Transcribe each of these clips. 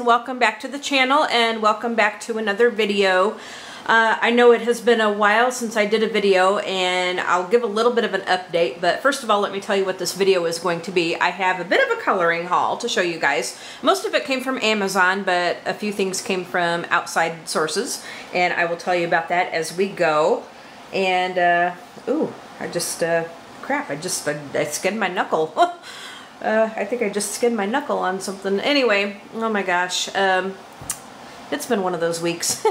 and welcome back to the channel and welcome back to another video. I know it has been a while since I did a video and I'll give a little bit of an update, but first of all let me tell you what this video is going to be. I have a bit of a coloring haul to show you guys. Most of it came from Amazon, but a few things came from outside sources and I will tell you about that as we go. And ooh, I just crap, I skinned my knuckle. I think I just skinned my knuckle on something. Anyway, oh my gosh, it's been one of those weeks.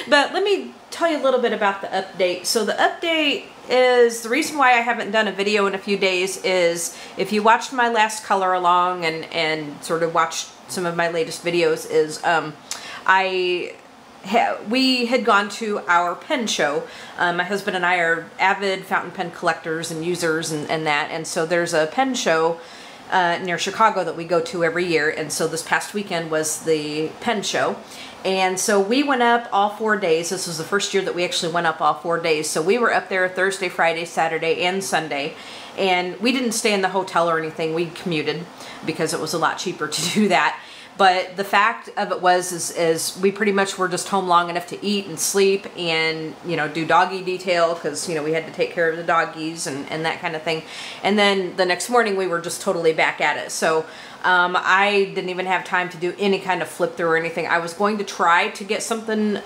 But let me tell you a little bit about the update. So the update is, the reason why I haven't done a video in a few days is, if you watched my last color along and sort of watched some of my latest videos, is we had gone to our pen show. My husband and I are avid fountain pen collectors and users and that, and so there's a pen show near Chicago that we go to every year, and so this past weekend was the pen show, and so we went up all 4 days. This was the first year that we actually went up all 4 days, so we were up there Thursday, Friday, Saturday, and Sunday, and we didn't stay in the hotel or anything. We commuted because it was a lot cheaper to do that. But the fact of it is we pretty much were just home long enough to eat and sleep and, you know, do doggy detail because, you know, we had to take care of the doggies and that kind of thing. And then the next morning we were just totally back at it. So I didn't even have time to do any kind of flip through or anything. I was going to try to get something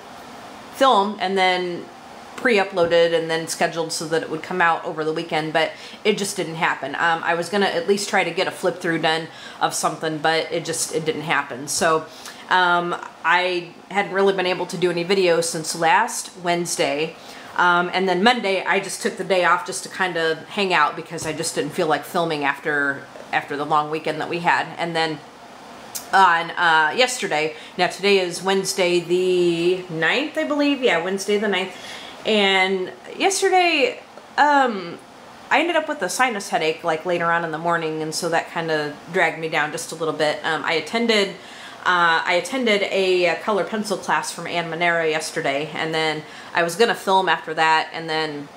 filmed and then pre-uploaded and then scheduled so that it would come out over the weekend, but it just didn't happen. I was gonna at least try to get a flip through done of something, but it didn't happen. So I hadn't really been able to do any videos since last Wednesday, and then Monday I just took the day off just to kind of hang out because I just didn't feel like filming after the long weekend that we had. And then on yesterday, now today is Wednesday the 9th, I believe. Yeah, Wednesday the 9th. And yesterday, I ended up with a sinus headache like later on in the morning, and so that kind of dragged me down just a little bit. I attended a color pencil class from Manera yesterday, and then I was gonna film after that, and then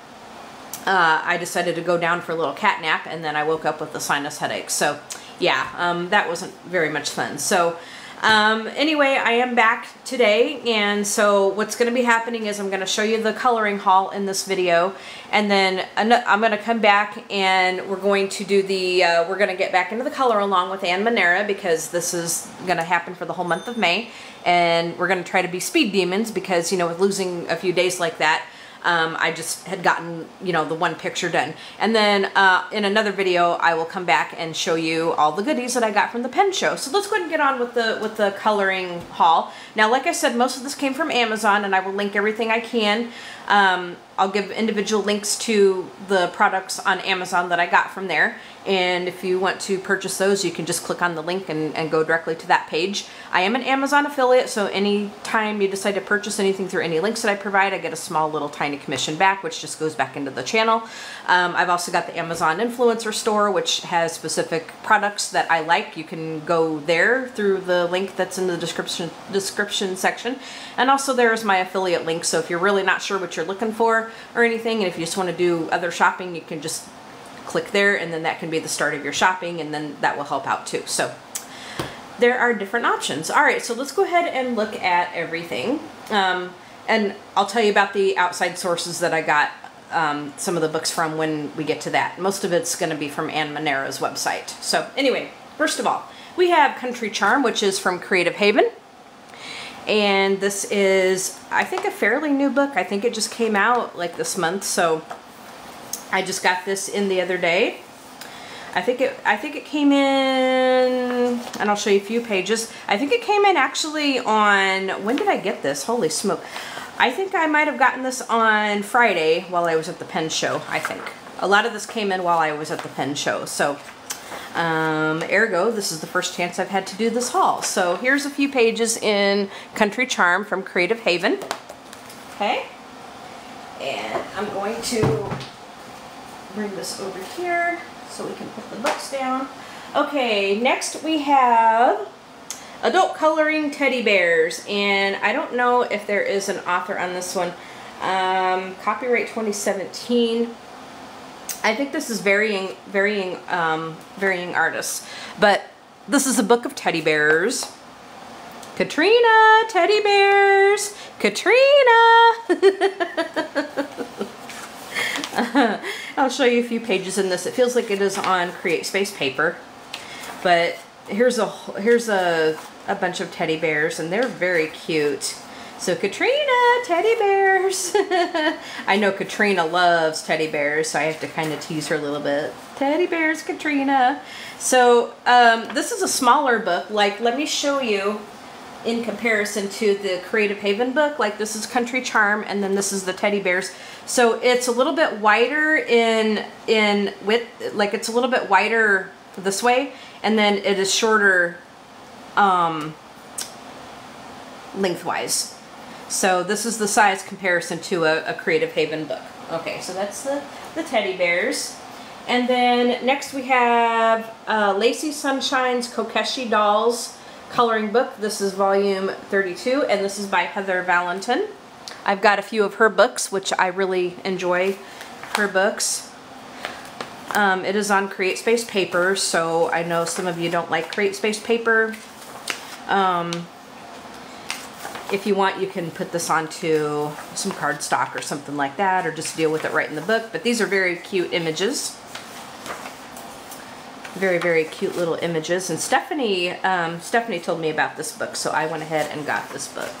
I decided to go down for a little cat nap, and then I woke up with a sinus headache. So yeah, that wasn't very much fun. So anyway, I am back today, and so what's going to be happening is I'm going to show you the coloring haul in this video, and then I'm going to come back and we're going to do the, we're going to get back into the color along with Manera because this is going to happen for the whole month of May, and we're going to try to be speed demons because, you know, with losing a few days like that, I just had gotten, you know, the one picture done. And then in another video I will come back and show you all the goodies that I got from the pen show. So let's go ahead and get on with the coloring haul. Now, like I said, most of this came from Amazon, and I will link everything I can. I'll give individual links to the products on Amazon that I got from there, and if you want to purchase those, you can just click on the link and go directly to that page. I am an Amazon affiliate, so anytime you decide to purchase anything through any links that I provide, I get a small little tiny commission back, which just goes back into the channel. I've also got the Amazon influencer store, which has specific products that I like. You can go there through the link that's in the description section, and also there's my affiliate link, so if you're really not sure what you're looking for or anything, and if you just want to do other shopping, you can just click there, and then that can be the start of your shopping, and then that will help out too. So there are different options. All right, so let's go ahead and look at everything, and I'll tell you about the outside sources that I got some of the books from when we get to that. Most of it's going to be from Manera's website. So anyway, first of all, we have Country Charm, which is from Creative Haven. And this is, I think, a fairly new book. I think it just came out like this month, so I just got this in the other day. I think it came in, and I'll show you a few pages. I think it came in actually on, when did I get this? Holy smoke. I think I might have gotten this on Friday while I was at the pen show, I think. A lot of this came in while I was at the pen show, so ergo, this is the first chance I've had to do this haul. So here's a few pages in Country Charm from Creative Haven. Okay, and I'm going to bring this over here so we can put the books down. Okay, next we have Adult Coloring Teddy Bears, and I don't know if there is an author on this one. Copyright 2017. I think this is varying artists, but this is a book of teddy bears, Katrina, teddy bears, Katrina. I'll show you a few pages in this. It feels like it is on Create Space paper, but here's a bunch of teddy bears, and they're very cute. So Katrina, teddy bears. I know Katrina loves teddy bears, so I have to kind of tease her a little bit. Teddy bears, Katrina. So this is a smaller book. Like, let me show you in comparison to the Creative Haven book. Like, this is Country Charm, and then this is the teddy bears. So it's a little bit wider in width, like it's a little bit wider this way, and then it is shorter lengthwise. So this is the size comparison to a Creative Haven book. Okay, so that's the teddy bears. And then next we have Lacy Sunshine's Kokeshi Dolls coloring book. This is volume 32, and this is by Heather Valentin. I've got a few of her books, which I really enjoy her books. It is on Create Space paper, so I know some of you don't like Create Space paper. If you want, you can put this onto some cardstock or something like that, or just deal with it right in the book. But these are very cute images. Very, very cute little images. And Stephanie told me about this book, so I went ahead and got this book.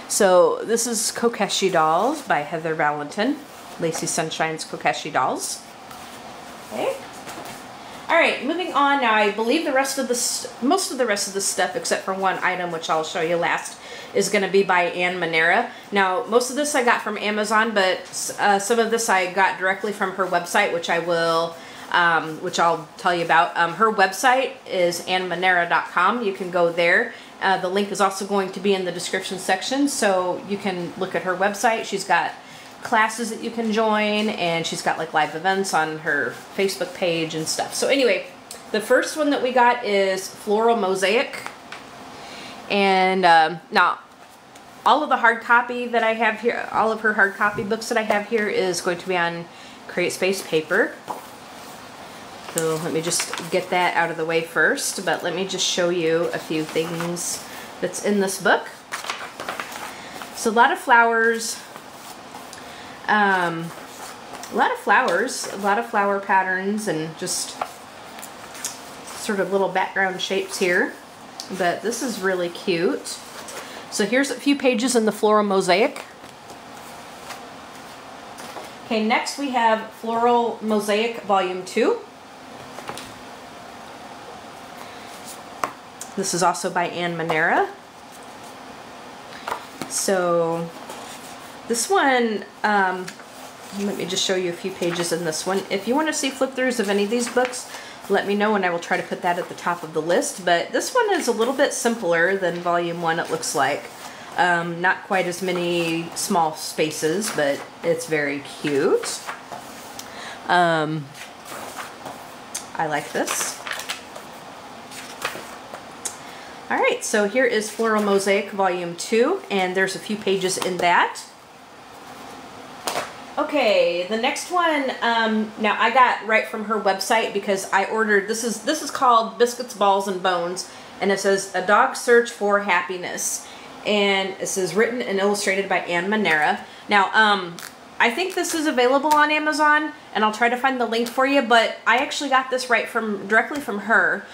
So this is Kokeshi Dolls by Heather Valentin. Lacy Sunshine's Kokeshi Dolls. Okay. All right, moving on now. I believe most of the rest of the stuff, except for one item, which I'll show you last, is going to be by Manera. Now, most of this I got from Amazon, but some of this I got directly from her website, which I'll tell you about. Her website is manera.com. You can go there. The link is also going to be in the description section, so you can look at her website. She's got classes that you can join, and she's got like live events on her Facebook page and stuff. So anyway, the first one that we got is Floral Mosaic, and now all of the hard copy that I have here, all of her hard copy books that I have here is going to be on Create Space paper. So let me just get that out of the way first, but let me just show you a few things that's in this book. So a lot of flowers, a lot of flower patterns, and just sort of little background shapes here, but this is really cute. So here's a few pages in the Floral Mosaic. Okay, next we have Floral Mosaic Volume 2. This is also by Manera. So this one, let me just show you a few pages in this one. If you want to see flip-throughs of any of these books, let me know and I will try to put that at the top of the list. But this one is a little bit simpler than Volume 1, it looks like. Not quite as many small spaces, but it's very cute. I like this. Alright, so here is Floral Mosaic Volume 2, and there's a few pages in that. Okay, the next one, now I got right from her website because I ordered, this is called Biscuits, Balls, and Bones, and it says, A Dog's Search for Happiness. And it says, written and illustrated by Manera. Now, I think this is available on Amazon, and I'll try to find the link for you, but I actually got this directly from her,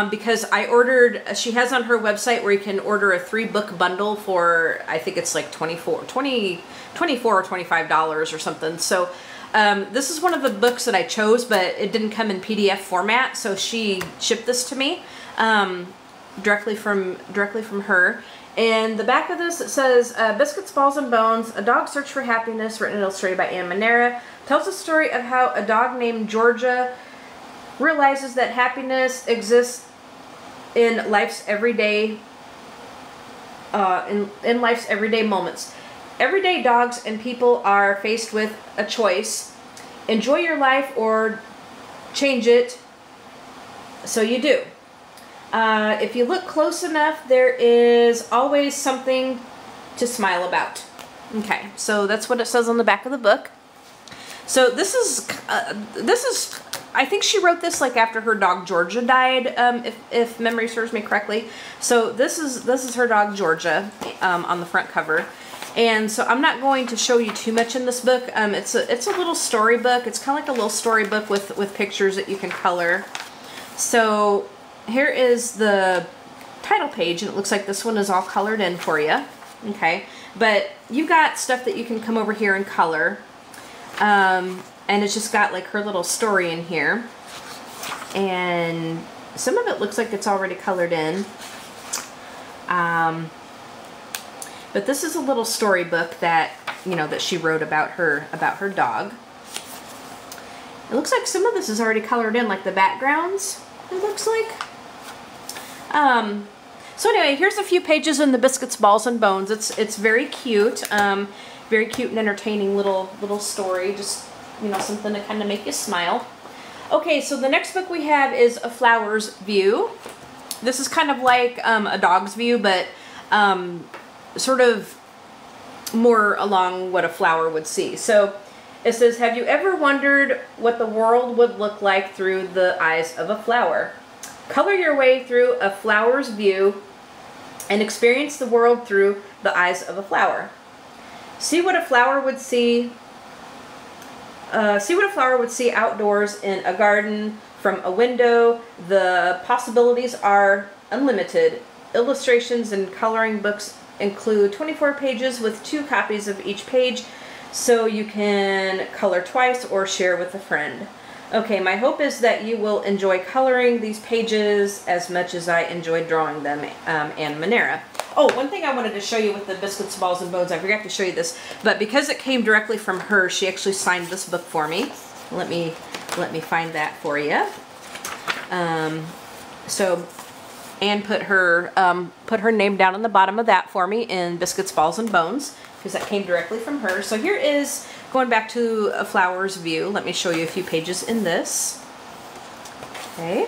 because I ordered, she has on her website where you can order a 3-book bundle for, I think it's like $24 or $25 or something. So this is one of the books that I chose, but it didn't come in PDF format, so she shipped this to me directly from her. And the back of this, it says, Biscuits, Balls, and Bones, A Dog's Search for Happiness, written and illustrated by Manera, tells the story of how a dog named Georgia realizes that happiness exists in life's everyday, in life's everyday moments. Everyday dogs and people are faced with a choice. Enjoy your life or change it, so you do. If you look close enough, there is always something to smile about. Okay, so that's what it says on the back of the book. So this is I think she wrote this like after her dog Georgia died, if memory serves me correctly. So this is her dog Georgia on the front cover. And so I'm not going to show you too much in this book. It's a little storybook. It's kind of like a little storybook with pictures that you can color. So here is the title page, and it looks like this one is all colored in for you. Okay, but you've got stuff that you can come over here and color. And it's just got like her little story in here. And some of it looks like it's already colored in. But this is a little storybook that, you know, that she wrote about her dog. It looks like some of this is already colored in, like the backgrounds, it looks like. So anyway, here's a few pages in the Biscuits, Balls, and Bones. It's very cute. Very cute and entertaining little story. Just, you know, something to kind of make you smile. Okay, so the next book we have is A Flower's View. This is kind of like a dog's view, but sort of more along what a flower would see. So it says, have you ever wondered what the world would look like through the eyes of a flower? Color your way through a flower's view and experience the world through the eyes of a flower. See what a flower would see. See what a flower would see outdoors in a garden, from a window. The possibilities are unlimited. Illustrations and coloring books include 24 pages with 2 copies of each page, so you can color twice or share with a friend. Okay, my hope is that you will enjoy coloring these pages as much as I enjoyed drawing them, and Manera. Oh, one thing I wanted to show you with the Biscuits, Balls, and Bones, I forgot to show you this, but because it came directly from her, she actually signed this book for me. Let me find that for you. So Anne put her name down on the bottom of that for me in Biscuits, Balls, and Bones, because that came directly from her. So here is, going back to A Flower's View, let me show you a few pages in this. Okay.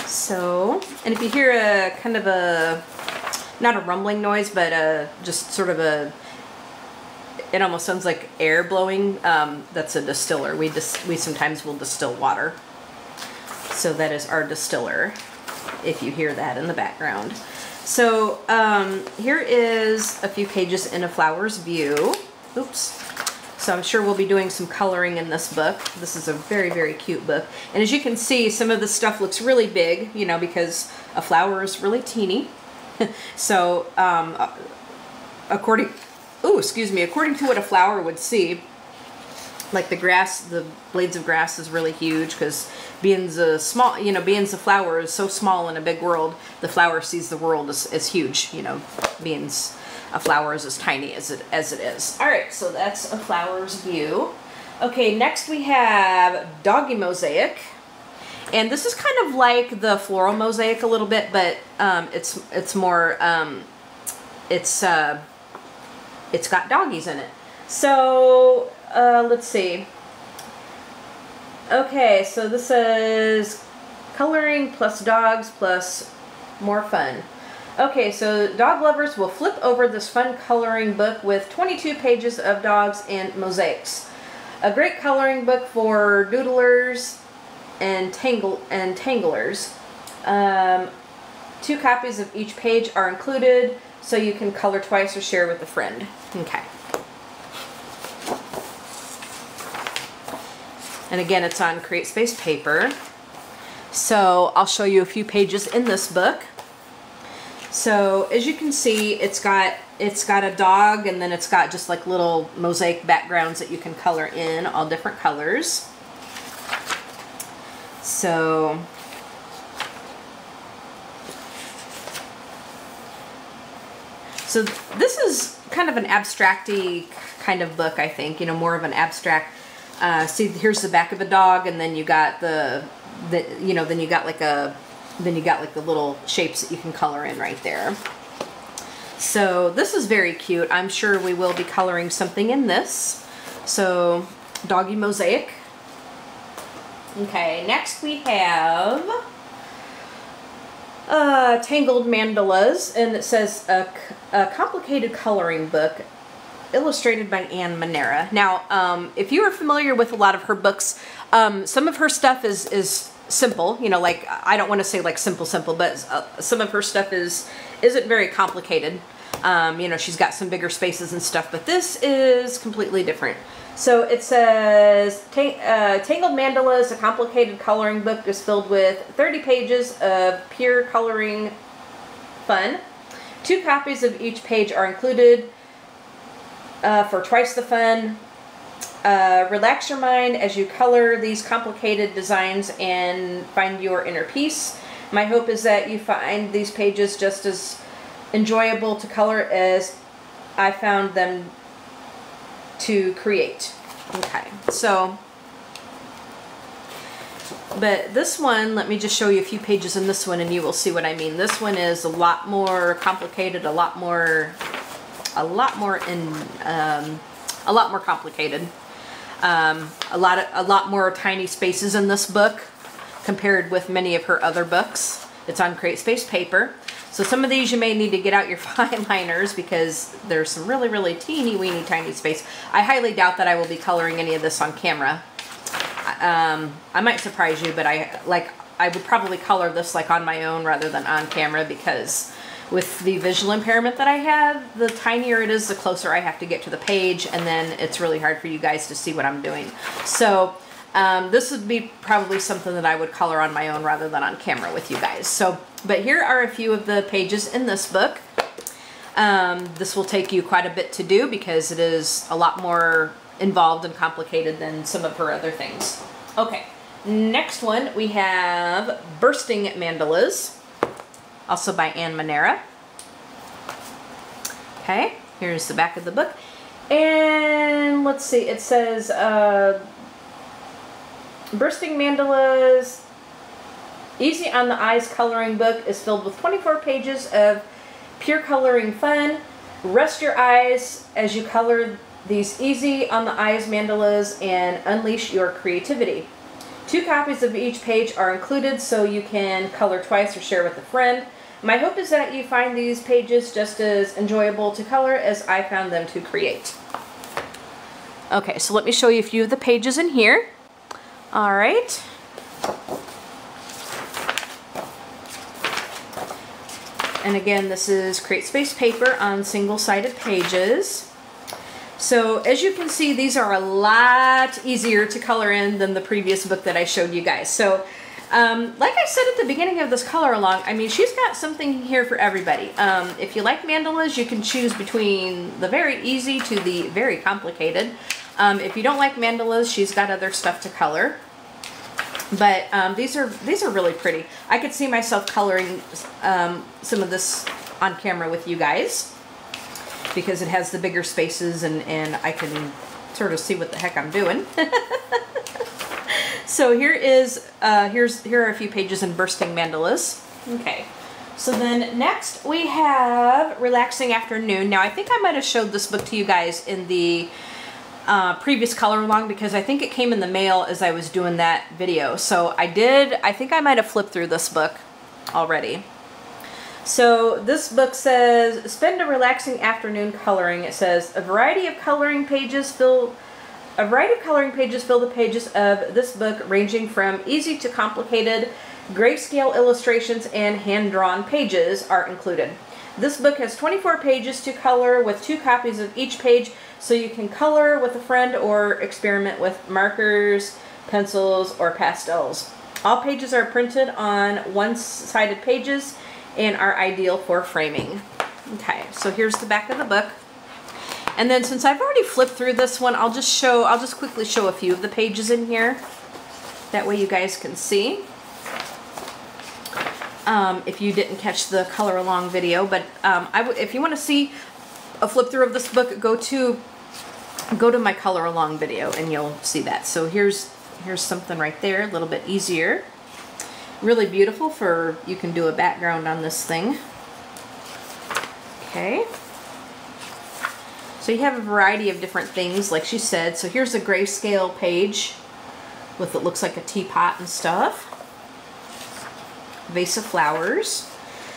So, and if you hear a kind of a, not a rumbling noise, but just sort of a, it almost sounds like air blowing, that's a distiller. We sometimes will distill water. So that is our distiller, if you hear that in the background. So here is a few pages in A Flower's View. Oops. So I'm sure we'll be doing some coloring in this book. This is a very, very cute book. And as you can see, some of the stuff looks really big, you know, because a flower is really teeny. So according to what a flower would see, like the grass, the blades of grass is really huge, because being the flower is so small in a big world, the flower sees the world as huge, you know, being a flower is as tiny as it is. All right, so that's A Flower's View. Okay, next we have Doggy Mosaic, and this is kind of like the Floral Mosaic a little bit, but it's more it's got doggies in it. So let's see. Okay, so this is coloring plus dogs plus more fun. Okay, so dog lovers will flip over this fun coloring book with 22 pages of dogs and mosaics. A great coloring book for doodlers and tanglers. 2 copies of each page are included, so you can color twice or share with a friend. Okay. And again, it's on Create Space paper. So I'll show you a few pages in this book. So as you can see, it's got a dog, and then it's got just like little mosaic backgrounds that you can color in, all different colors. So this is kind of an abstract-y kind of book, I think, you know, more of an abstract. See, here's the back of a dog, and then you got then you got like the little shapes that you can color in right there. So this is very cute. I'm sure we will be coloring something in this. So Doggy Mosaic. Okay, next we have Tangled Mandalas, and it says a complicated coloring book illustrated by Manera. Now, if you are familiar with a lot of her books, some of her stuff is simple, you know, like, I don't want to say like simple, but some of her stuff isn't very complicated. You know, she's got some bigger spaces and stuff, but this is completely different. So it says, Tangled Mandalas, a complicated coloring book, is filled with 30 pages of pure coloring fun. 2 copies of each page are included for twice the fun. Relax your mind as you color these complicated designs and find your inner peace. My hope is that you find these pages just as enjoyable to color as I found them to create. Okay, so, but this one, let me just show you a few pages in this one and you will see what I mean. This one is a lot more complicated, a lot more complicated. A lot more tiny spaces in this book compared with many of her other books. It's on Create Space paper. So some of these you may need to get out your fine liners because there's some really teeny weeny tiny space. I highly doubt that I will be coloring any of this on camera. I might surprise you, but I would probably color this like on my own rather than on camera, because with the visual impairment that I have, the tinier it is, the closer I have to get to the page, and then it's really hard for you guys to see what I'm doing. So this would be probably something that I would color on my own rather than on camera with you guys. So, but here are a few of the pages in this book. This will take you quite a bit to do because it is a lot more involved and complicated than some of her other things. Okay, next one we have Bursting Mandalas, also by Manera. Okay, here's the back of the book. And let's see, it says Bursting Mandalas, Easy on the Eyes coloring book is filled with 24 pages of pure coloring fun. Rest your eyes as you color these easy on the eyes mandalas and unleash your creativity. 2 copies of each page are included so you can color twice or share with a friend. My hope is that you find these pages just as enjoyable to color as I found them to create. Okay, so let me show you a few of the pages in here. All right. And again, this is Create Space paper on single-sided pages. So as you can see, these are a lot easier to color in than the previous book that I showed you guys. So like I said at the beginning of this color along, I mean, she's got something here for everybody. If you like mandalas, you can choose between the very easy to the very complicated. If you don't like mandalas, she's got other stuff to color. But these are really pretty. I could see myself coloring some of this on camera with you guys because it has the bigger spaces and I can sort of see what the heck I'm doing. So here are a few pages in Bursting Mandalas. Okay. So then next we have Relaxing Afternoon. Now I think I might have showed this book to you guys in the previous color along because I think it came in the mail as I was doing that video. So I think I might have flipped through this book already. So this book says, spend a relaxing afternoon coloring. It says, a variety of coloring pages fill the pages of this book, ranging from easy to complicated. Grayscale illustrations and hand-drawn pages are included. This book has 24 pages to color with 2 copies of each page, so you can color with a friend or experiment with markers, pencils, or pastels. All pages are printed on one-sided pages and are ideal for framing. Okay, so here's the back of the book. And then since I've already flipped through this one, I'll just quickly show a few of the pages in here. That way you guys can see. If you didn't catch the color along video, but if you want to see a flip through of this book, go to my color along video and you'll see that. So here's something right there, a little bit easier. Really beautiful you can do a background on this thing. Okay. So you have a variety of different things, like she said. So here's a grayscale page with it looks like a teapot and stuff. Vase of flowers.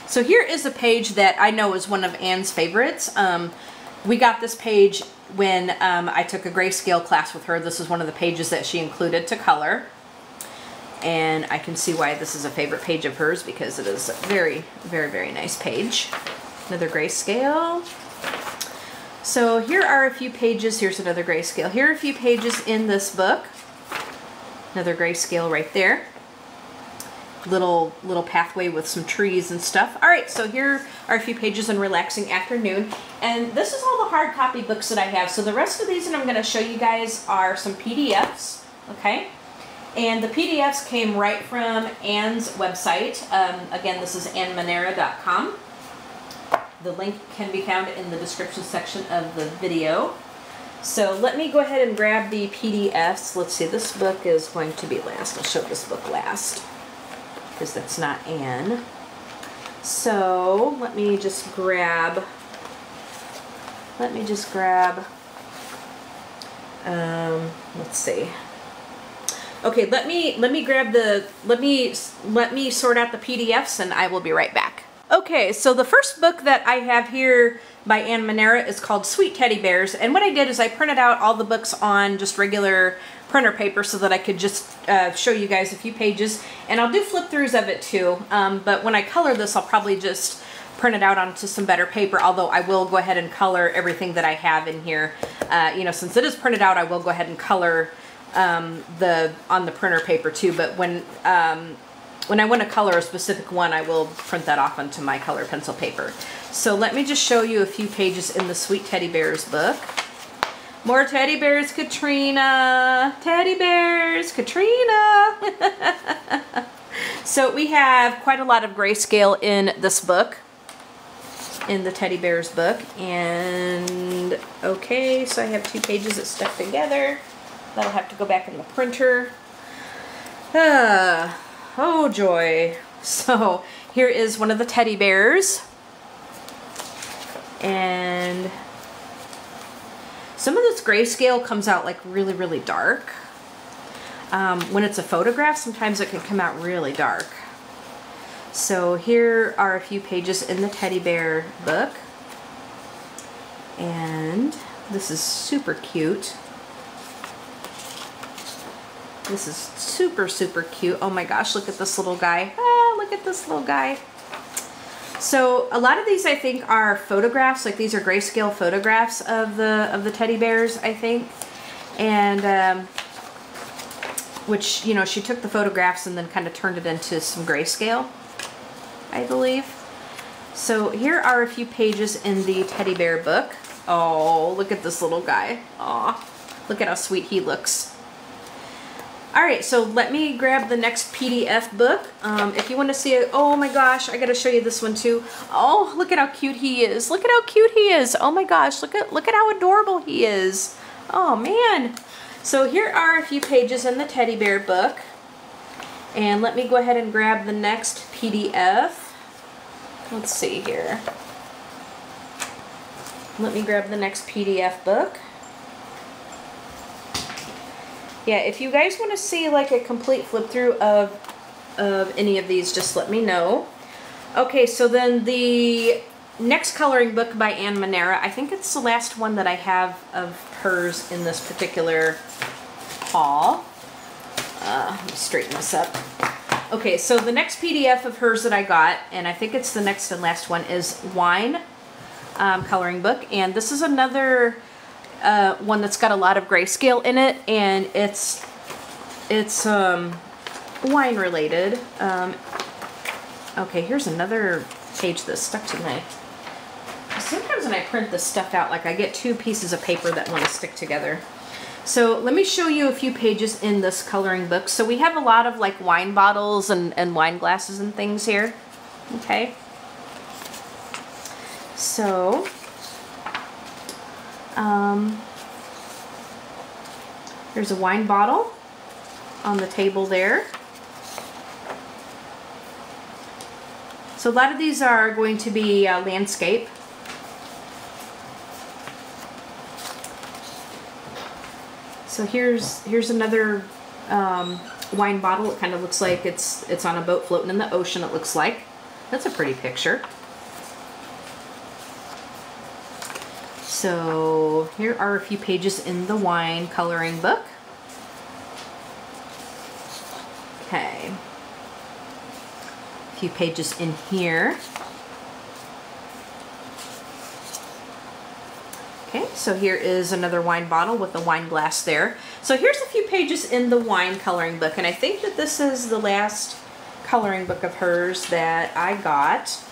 So here is a page that I know is one of Anne's favorites. we got this page when I took a grayscale class with her. This is one of the pages that she included to color. And I can see why this is a favorite page of hers, because it is a very, very, very nice page. Another grayscale. So here are a few pages. Here's another grayscale. Here are a few pages in this book. Another grayscale right there. Little pathway with some trees and stuff. All right, so here are a few pages in Relaxing Afternoon. And this is all the hard copy books that I have. So the rest of these that I'm going to show you guys are some PDFs, okay? And the PDFs came right from Anne's website. Again, this is Manera.com. The link can be found in the description section of the video. So let me go ahead and grab the PDFs. Let's see, this book is going to be last. I'll show this book last, because that's not Anne. So let me just grab, let's see. Okay, let me grab the, let me sort out the PDFs and I will be right back. Okay, so the first book that I have here by Anne Manera is called Sweet Teddy Bears. And what I did is I printed out all the books on just regular printer paper so that I could just show you guys a few pages. And I'll do flip throughs of it too. But when I color this, I'll probably just print it out onto some better paper, although I will go ahead and color everything that I have in here. You know, since it is printed out, I will go ahead and color on the printer paper too. But when I want to color a specific one, I will print that off onto my color pencil paper. So let me just show you a few pages in the Sweet Teddy Bears book. More teddy bears, Katrina. Teddy bears, Katrina. So we have quite a lot of grayscale in this book, in the Teddy Bears book. And okay, so I have 2 pages that stuck together. That'll have to go back in the printer. Oh joy. So here is one of the teddy bears. And some of this grayscale comes out like really, really dark. When it's a photograph, sometimes it can come out really dark. So here are a few pages in the teddy bear book. And this is super cute. This is super, super cute. Oh my gosh, look at this little guy. Ah, look at this little guy. So a lot of these I think are photographs, like these are grayscale photographs of the teddy bears, I think. And which, you know, she took the photographs and then kind of turned it into some grayscale, I believe. So here are a few pages in the teddy bear book. Oh, look at this little guy. Aw, look at how sweet he looks. Alright, so let me grab the next PDF book. If you want to see it, oh my gosh, I gotta show you this one too. Oh, look at how cute he is. Look at how cute he is. Oh my gosh, look at how adorable he is. Oh man. So here are a few pages in the teddy bear book. And let me go ahead and grab the next PDF. Let's see here. Let me grab the next PDF book. Yeah, if you guys want to see like a complete flip through of any of these, just let me know. Okay, so then the next coloring book by Anne Manera, I think it's the last one that I have of hers in this particular haul. Let me straighten this up. Okay, so the next PDF of hers that I got, and I think it's the next and last one, is Wine coloring book. And this is another one that's got a lot of grayscale in it, and it's wine related. Okay, here's another page that's stuck to my... Sometimes when I print this stuff out, like I get 2 pieces of paper that want to stick together. So let me show you a few pages in this coloring book. So we have a lot of like wine bottles and wine glasses and things here. Okay. So there's a wine bottle on the table there. So a lot of these are going to be landscape. So here's another wine bottle. It kind of looks like it's on a boat floating in the ocean, it looks like. That's a pretty picture. So here are a few pages in the wine coloring book. Okay. A few pages in here. Okay, so here is another wine bottle with a wine glass there. So here's a few pages in the wine coloring book, and I think that this is the last coloring book of hers that I got.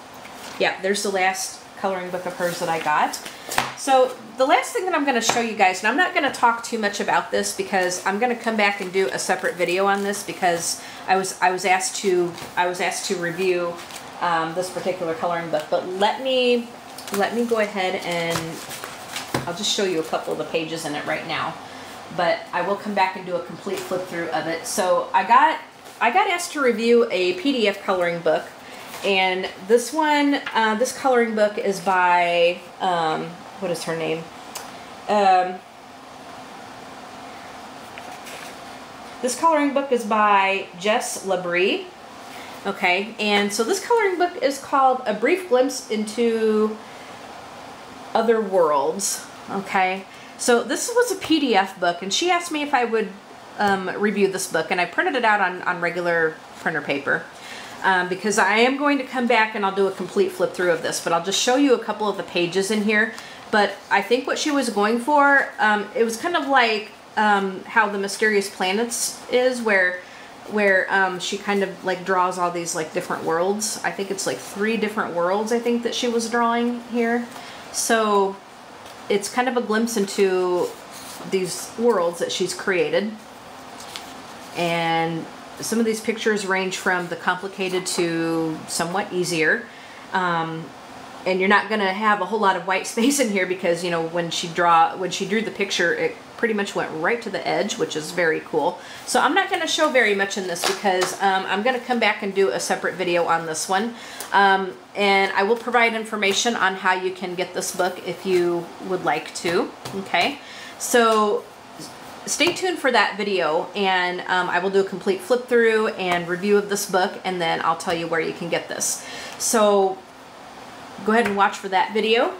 Yeah, there's the last coloring book of hers that I got. So the last thing that I'm going to show you guys, and I'm not going to talk too much about this because I'm going to come back and do a separate video on this because I was asked to review this particular coloring book. But let me go ahead and I'll just show you a couple of the pages in it right now. But I will come back and do a complete flip through of it. So I got asked to review a PDF coloring book, and this one, this coloring book is by what is her name? This coloring book is by Jess Labrie. Okay, and so this coloring book is called A Brief Glimpse into Other Worlds. Okay, so this was a PDF book, and she asked me if I would review this book, and I printed it out on regular printer paper because I am going to come back and I'll do a complete flip through of this, but I'll just show you a couple of the pages in here. But I think what she was going for, it was kind of like how the Mysterious Planets is, where she kind of like draws all these like different worlds. I think it's like 3 different worlds I think that she was drawing here. So it's kind of a glimpse into these worlds that she's created. And some of these pictures range from the complicated to somewhat easier. And you're not going to have a whole lot of white space in here because, you know, when she drew the picture, it pretty much went right to the edge, which is very cool. So I'm not going to show very much in this because I'm going to come back and do a separate video on this one. And I will provide information on how you can get this book if you would like to. Okay, so stay tuned for that video, and I will do a complete flip through and review of this book, and then I'll tell you where you can get this. So go ahead and watch for that video.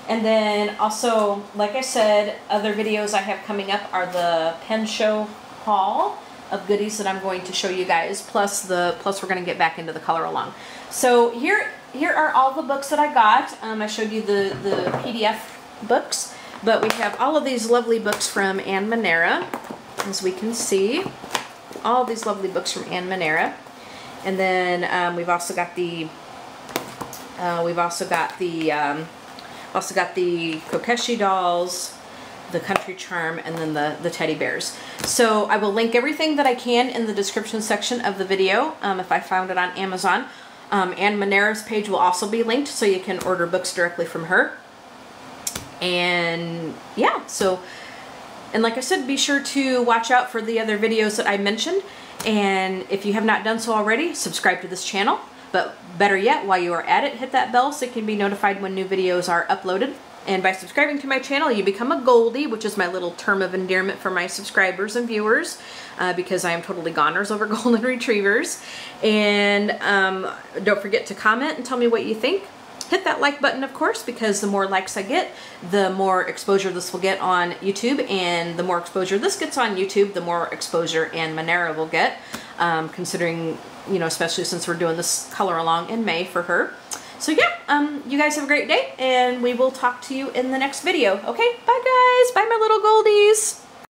And then also, like I said, other videos I have coming up are the pen show haul of goodies that I'm going to show you guys, plus we're going to get back into the color along. So here are all the books that I got. I showed you the PDF books, but we have all of these lovely books from Manera, as we can see. All these lovely books from Manera. And then we've also got the Kokeshi dolls, the country charm, and then the teddy bears. So I will link everything that I can in the description section of the video if I found it on Amazon. And Manera's page will also be linked, so you can order books directly from her. And yeah, so, and like I said, be sure to watch out for the other videos that I mentioned. And if you have not done so already, subscribe to this channel. But better yet, while you are at it, hit that bell so you can be notified when new videos are uploaded. And by subscribing to my channel, you become a Goldie, which is my little term of endearment for my subscribers and viewers, because I am totally goners over golden retrievers. And don't forget to comment and tell me what you think. Hit that like button, of course, because the more likes I get, the more exposure this will get on YouTube, and the more exposure this gets on YouTube, the more exposure Manera will get, considering, you know, especially since we're doing this color along in May for her. So yeah, you guys have a great day, and we will talk to you in the next video. Okay, bye guys, bye my little goldies.